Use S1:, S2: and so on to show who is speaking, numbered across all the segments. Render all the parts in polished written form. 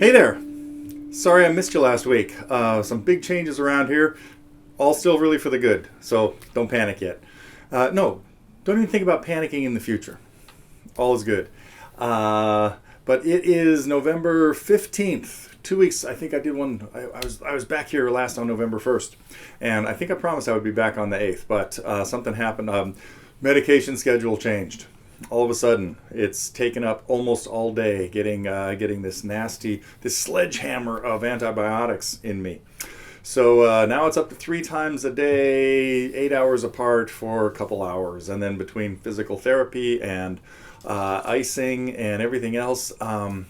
S1: Hey there. Sorry I missed you last week. Some big changes around here. All still really for the good, so don't panic yet. No, don't even think about panicking in the future. All is good. But it is November 15th. 2 weeks, I think I did one. I was back here last on November 1st. And I think I promised I would be back on the 8th, but something happened. Medication schedule changed. All of a sudden, it's taken up almost all day getting this sledgehammer of antibiotics in me. So now it's up to 3 times a day, 8 hours apart for a couple hours. And then between physical therapy and icing and everything else, I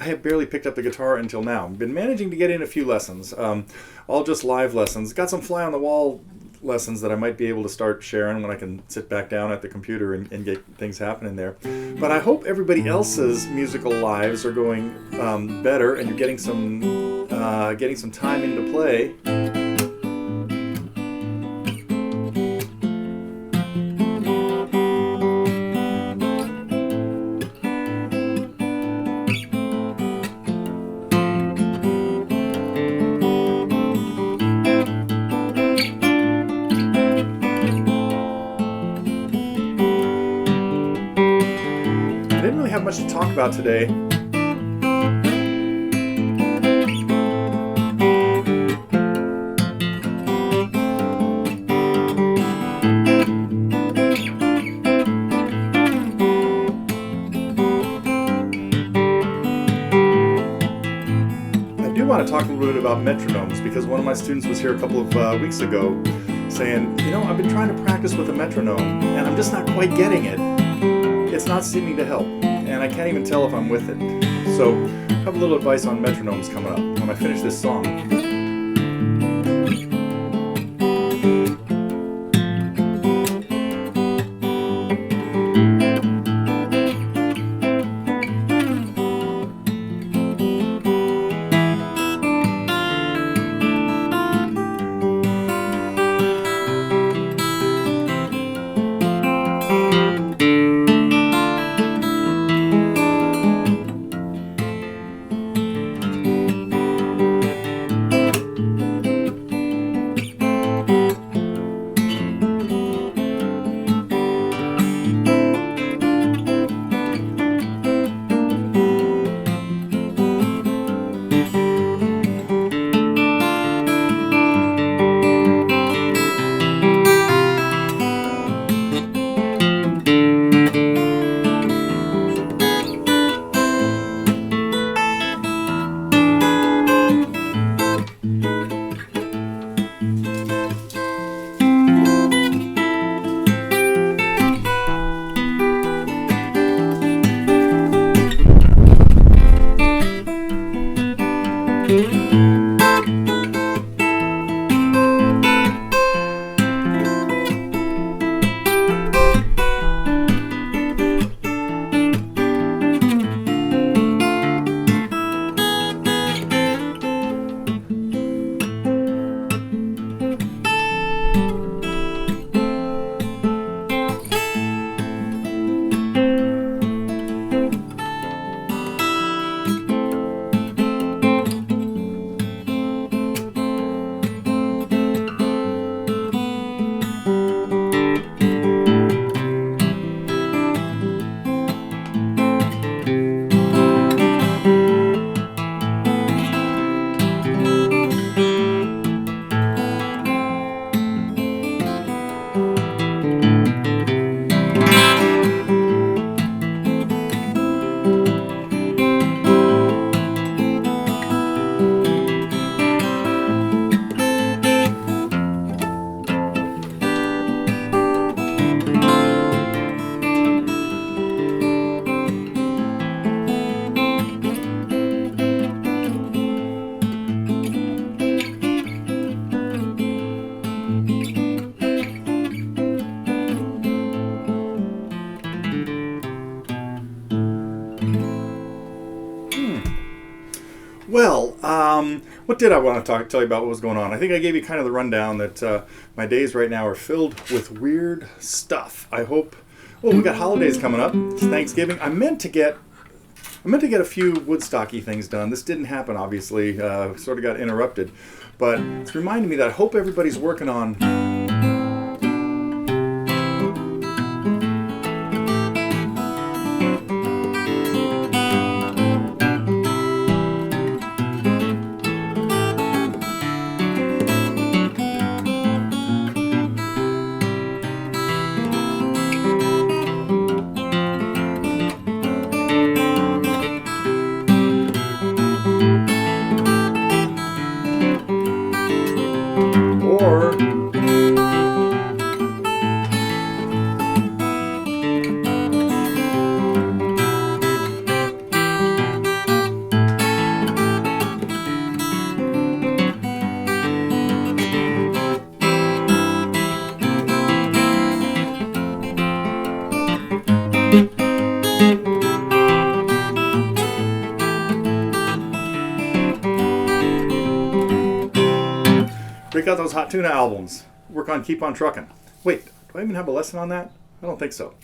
S1: have barely picked up the guitar until now. I've been managing to get in a few lessons, all just live lessons. Got some fly-on-the-wall lessons that I might be able to start sharing when I can sit back down at the computer and get things happening there. But I hope everybody else's musical lives are going better, and you're getting some time into play. Much to talk about today. I do want to talk a little bit about metronomes, because one of my students was here a couple of weeks ago saying, I've been trying to practice with a metronome and I'm just not quite getting it. It's not seeming to help. And I can't even tell if I'm with it. So I have a little advice on metronomes coming up when I finish this song. Well, what did I want to tell you about what was going on? I think I gave you kind of the rundown that my days right now are filled with weird stuff. I hope. Well, we got holidays coming up. It's Thanksgiving. I meant to get a few Woodstocky things done. This didn't happen, obviously. Sort of got interrupted, but it's reminding me that I hope everybody's working on. Or break out those Hot Tuna albums. Work on Keep on Truckin'. Wait, do I even have a lesson on that? I don't think so.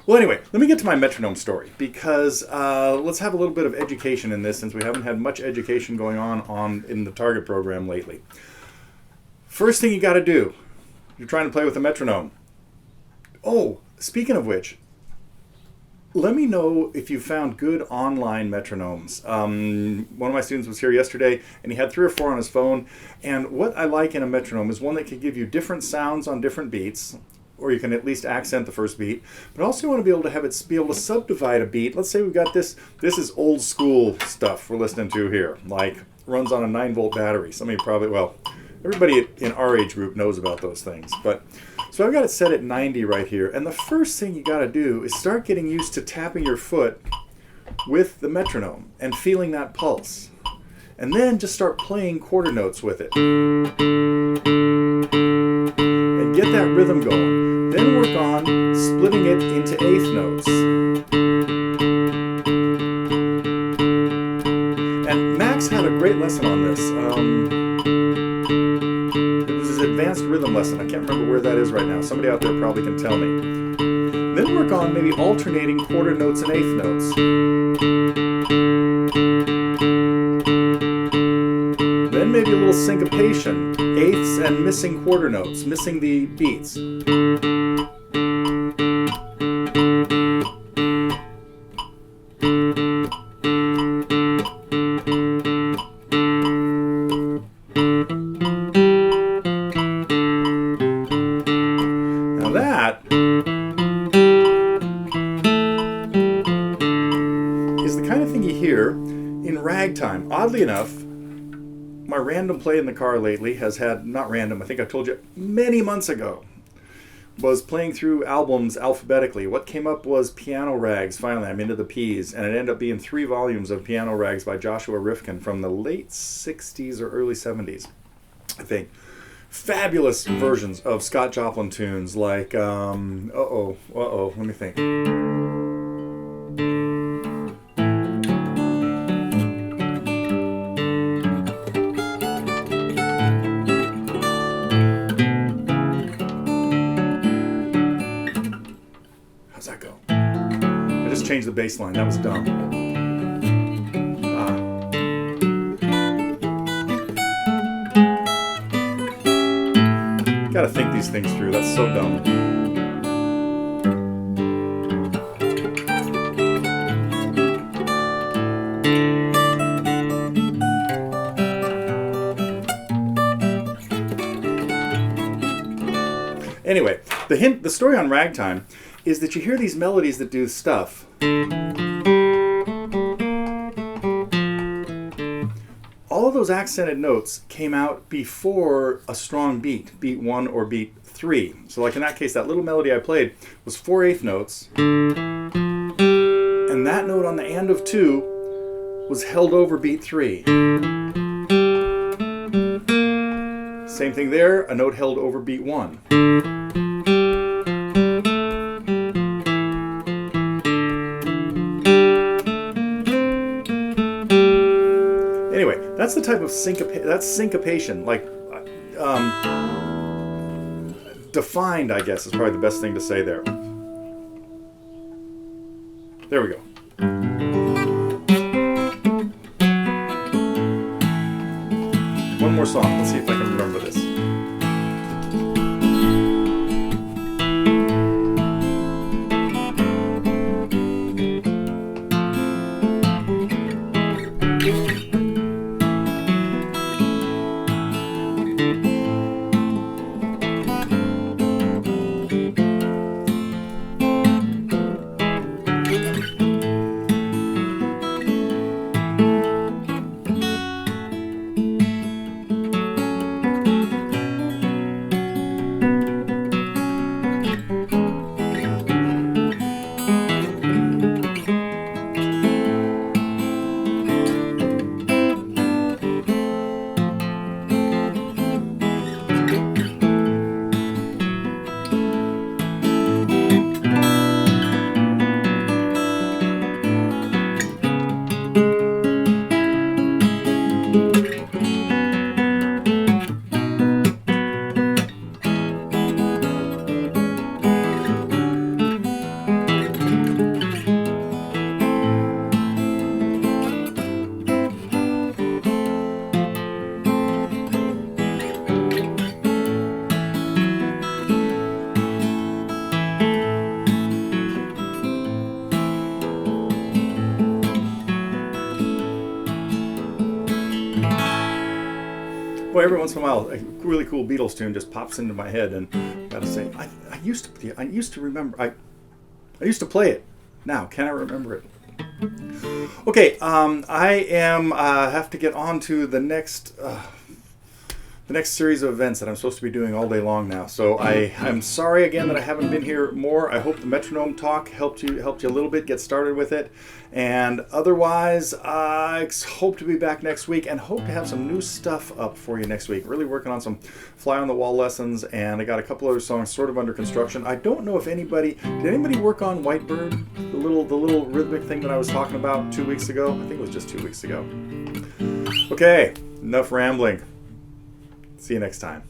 S1: Well, anyway, let me get to my metronome story, because let's have a little bit of education in this, since we haven't had much education going on in the Target program lately. First thing you got to do, you're trying to play with a metronome. Oh, speaking of which, let me know if you found good online metronomes. One of my students was here yesterday, and he had 3 or 4 on his phone. And what I like in a metronome is one that can give you different sounds on different beats, or you can at least accent the first beat. But also you want to be able to have it be able to subdivide a beat. Let's say we've got this. This is old school stuff we're listening to here, like runs on a 9-volt battery. Some of you probably, well, everybody in our age group knows about those things. But so I've got it set at 90 right here. And the first thing you got to do is start getting used to tapping your foot with the metronome and feeling that pulse. And then just start playing quarter notes with it. And get that rhythm going. Then work on splitting it into eighth notes. And Max had a great lesson on this. It was his advanced rhythm lesson. I can't remember where that is right now. Somebody out there probably can tell me. Then work on maybe alternating quarter notes and eighth notes. Then maybe a little syncopation, eighths and missing quarter notes, missing the beats. Now that is the kind of thing you hear in ragtime. Oddly enough, my random play in the car lately has had, not random, I think I told you many months ago, was playing through albums alphabetically. What came up was Piano Rags. Finally, I'm into the P's, and it ended up being 3 volumes of Piano Rags by Joshua Rifkin from the late 60s or early 70s, I think. Fabulous versions of Scott Joplin tunes like, let me think. How's that go? I just changed the bass line. That was dumb. Gotta think these things through. That's so dumb. Anyway, the story on ragtime is that you hear these melodies that do stuff. All of those accented notes came out before a strong beat, beat 1 or beat 3. So like in that case, that little melody I played was 4 eighth notes. And that note on the and of 2 was held over beat 3. Same thing there, a note held over beat 1. Anyway, That's the type of syncopation. Like, defined, I guess, is probably the best thing to say there. There we go. One more song. Let's see if I can remember this. Well, every once in a while, a really cool Beatles tune just pops into my head, and I gotta say, I used to remember, I used to play it. Now, can I remember it? Okay, I have to get on to the next series of events that I'm supposed to be doing all day long now. So I'm sorry again that I haven't been here more. I hope the Metronome talk helped you a little bit get started with it. And otherwise, I hope to be back next week and hope to have some new stuff up for you next week. Really working on some fly on the wall lessons, and I got a couple other songs sort of under construction. I don't know if did anybody work on Whitebird, the little rhythmic thing that I was talking about 2 weeks ago? I think it was just 2 weeks ago. Okay, enough rambling. See you next time.